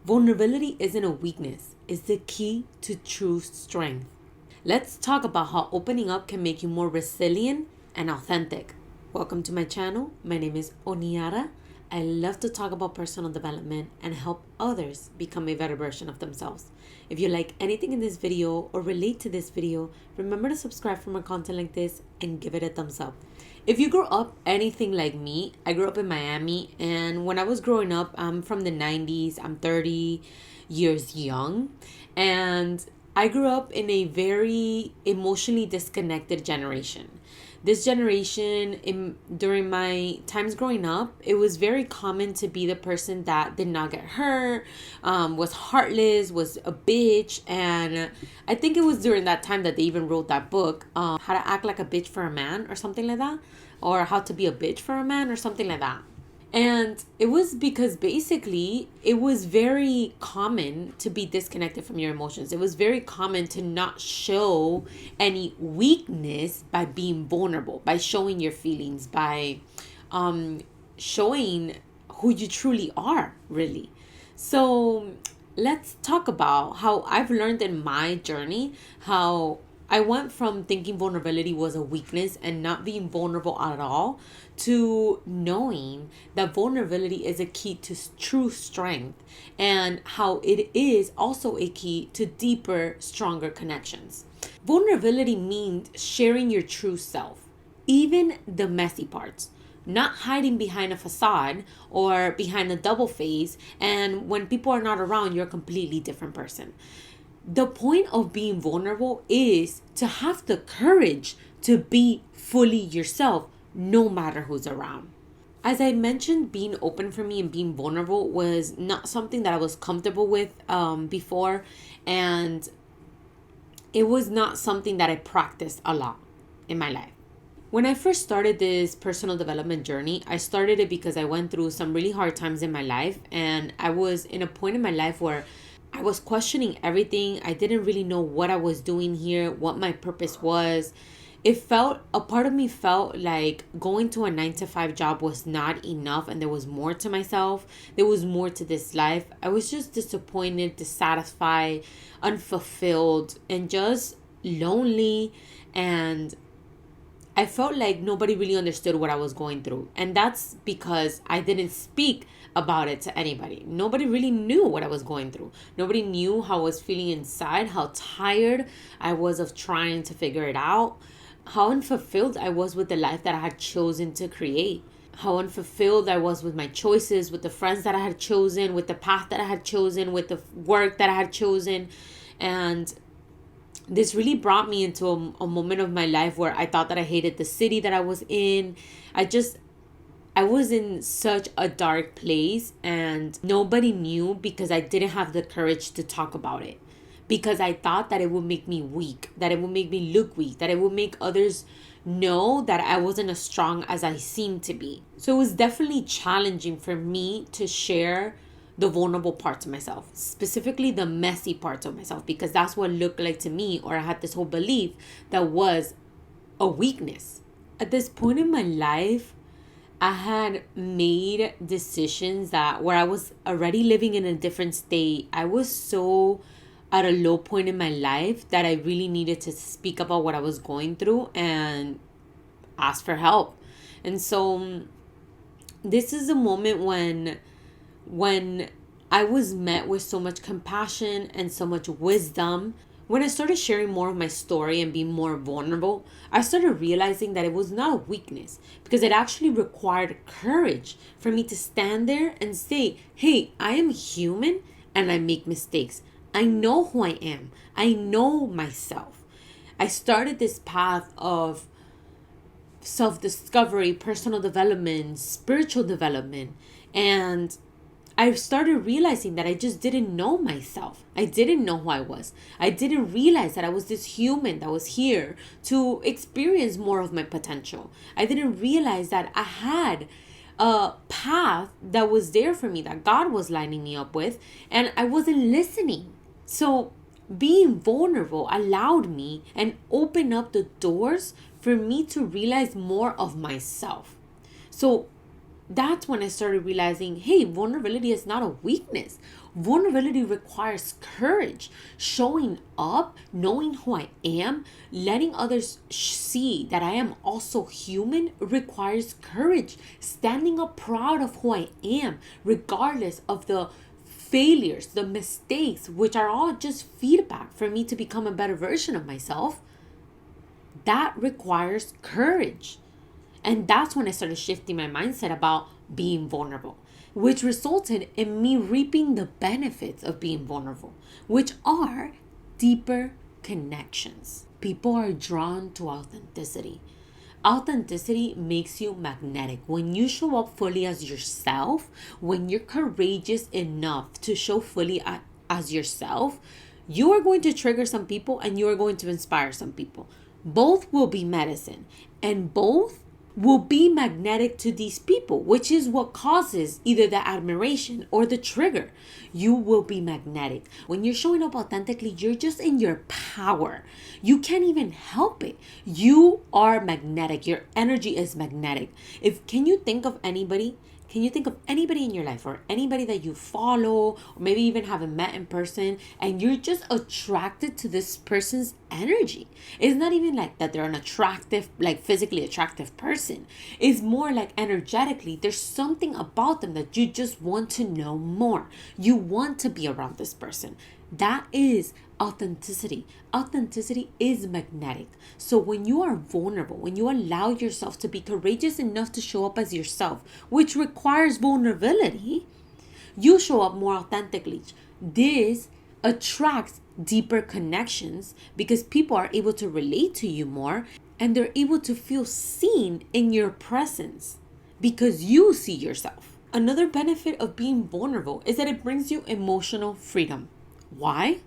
Vulnerability isn't a weakness, it's the key to true strength. Let's talk about how opening up can make you more resilient and authentic. Welcome to my channel. My name is Oniara. I love to talk about personal development and help others become a better version of themselves. If you like anything in this video or relate to this video, remember to subscribe for more content like this and give it a thumbs up. If you grew up anything like me, I grew up in Miami, and when I was growing up, I'm from the 90s, I'm 30 years young, and I grew up in a very emotionally disconnected generation. This generation, during my times growing up, it was very common to be the person that did not get hurt, was heartless, was a bitch. And I think it was during that time that they even wrote that book, How to Act Like a Bitch for a Man or something like that, or How to Be a Bitch for a Man or something like that. And it was because basically it was very common to be disconnected from your emotions. It was very common to not show any weakness by being vulnerable, by showing your feelings, by showing who you truly are, really. So let's talk about how I've learned in my journey how I went from thinking vulnerability was a weakness and not being vulnerable at all to knowing that vulnerability is a key to true strength and how it is also a key to deeper, stronger connections. Vulnerability means sharing your true self, even the messy parts. Not hiding behind a facade or behind a double face, and when people are not around, you're a completely different person. The point of being vulnerable is to have the courage to be fully yourself no matter who's around. As I mentioned, being open for me and being vulnerable was not something that I was comfortable with before, and it was not something that I practiced a lot in my life. When I first started this personal development journey, I started it because I went through some really hard times in my life, and I was in a point in my life where I was questioning everything. I didn't really know what I was doing here, what my purpose was. A part of me felt like going to a 9 to 5 job was not enough and there was more to myself. There was more to this life. I was just disappointed, dissatisfied, unfulfilled, and just lonely. And I felt like nobody really understood what I was going through. And that's because I didn't speak about it to anybody. Nobody really knew what I was going through. Nobody knew how I was feeling inside, how tired I was of trying to figure it out, how unfulfilled I was with the life that I had chosen to create, how unfulfilled I was with my choices, with the friends that I had chosen, with the path that I had chosen, with the work that I had chosen. And this really brought me into a moment of my life where I thought that I hated the city that I was in. I was in such a dark place, and nobody knew because I didn't have the courage to talk about it. Because I thought that it would make me weak, that it would make me look weak, that it would make others know that I wasn't as strong as I seemed to be. So it was definitely challenging for me to share the vulnerable parts of myself, specifically the messy parts of myself, because that's what looked like to me, or I had this whole belief that was a weakness. At this point in my life, I had made decisions that where I was already living in a different state. I was so at a low point in my life that I really needed to speak about what I was going through and ask for help. And so this is a moment when I was met with so much compassion and so much wisdom. When I started sharing more of my story and being more vulnerable, I started realizing that it was not a weakness, because it actually required courage for me to stand there and say, hey, I am human and I make mistakes. I know who I am. I know myself. I started this path of self-discovery, personal development, spiritual development, and I started realizing that I just didn't know myself. I didn't know who I was. I didn't realize that I was this human that was here to experience more of my potential. I didn't realize that I had a path that was there for me, that God was lining me up with, and I wasn't listening. So being vulnerable allowed me and opened up the doors for me to realize more of myself. So that's when I started realizing, hey, vulnerability is not a weakness. Vulnerability requires courage. Showing up, knowing who I am, letting others see that I am also human requires courage. Standing up proud of who I am, regardless of the failures, the mistakes, which are all just feedback for me to become a better version of myself, that requires courage. And that's when I started shifting my mindset about being vulnerable, which resulted in me reaping the benefits of being vulnerable, which are deeper connections. People are drawn to authenticity. Authenticity makes you magnetic. When you show up fully as yourself, when you're courageous enough to show fully as yourself, you are going to trigger some people and you are going to inspire some people. Both will be medicine, and both will be magnetic to these people, which is what causes either the admiration or the trigger. You will be magnetic. When you're showing up authentically, you're just in your power. You can't even help it. You are magnetic. Your energy is magnetic. Can you think of anybody in your life, or anybody that you follow, or maybe even haven't met in person, and you're just attracted to this person's energy? It's not even like that they're an attractive, like physically attractive person. It's more like energetically, there's something about them that you just want to know more. You want to be around this person. That is authenticity. Authenticity is magnetic. So when you are vulnerable, when you allow yourself to be courageous enough to show up as yourself, which requires vulnerability, you show up more authentically. This attracts deeper connections because people are able to relate to you more, and they're able to feel seen in your presence because you see yourself. Another benefit of being vulnerable is that it brings you emotional freedom. Why?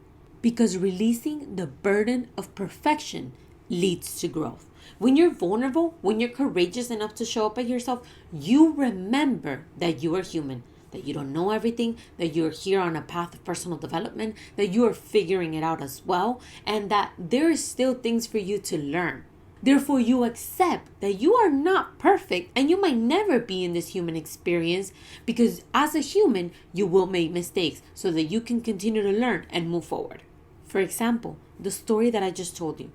Because releasing the burden of perfection leads to growth. When you're vulnerable, when you're courageous enough to show up as yourself, you remember that you are human, that you don't know everything, that you're here on a path of personal development, that you are figuring it out as well, and that there is still things for you to learn. Therefore, you accept that you are not perfect and you might never be in this human experience, because as a human, you will make mistakes so that you can continue to learn and move forward. For example, the story that I just told you.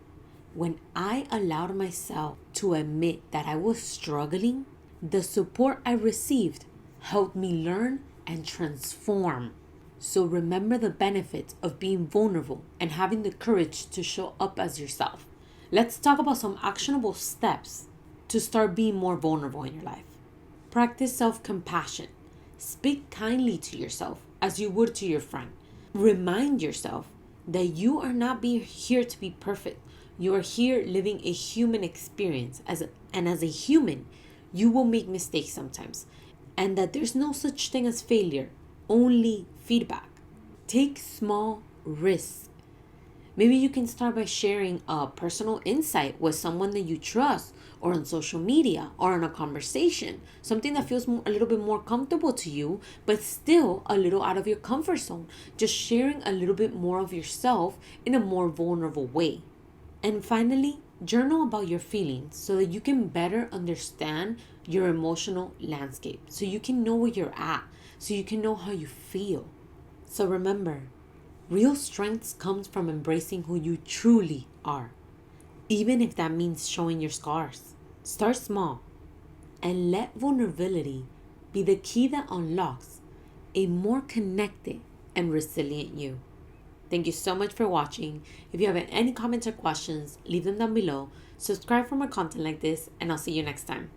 When I allowed myself to admit that I was struggling, the support I received helped me learn and transform. So remember the benefits of being vulnerable and having the courage to show up as yourself. Let's talk about some actionable steps to start being more vulnerable in your life. Practice self-compassion. Speak kindly to yourself as you would to your friend. Remind yourself that you are not here to be perfect. You are here living a human experience. As a human, you will make mistakes sometimes. And that there's no such thing as failure, only feedback. Take small risks. Maybe you can start by sharing a personal insight with someone that you trust, or on social media, or in a conversation. Something that feels a little bit more comfortable to you, but still a little out of your comfort zone. Just sharing a little bit more of yourself in a more vulnerable way. And finally, journal about your feelings so that you can better understand your emotional landscape. So you can know where you're at. So you can know how you feel. So remember, real strength comes from embracing who you truly are, even if that means showing your scars. Start small and let vulnerability be the key that unlocks a more connected and resilient you. Thank you so much for watching. If you have any comments or questions, leave them down below. Subscribe for more content like this, and I'll see you next time.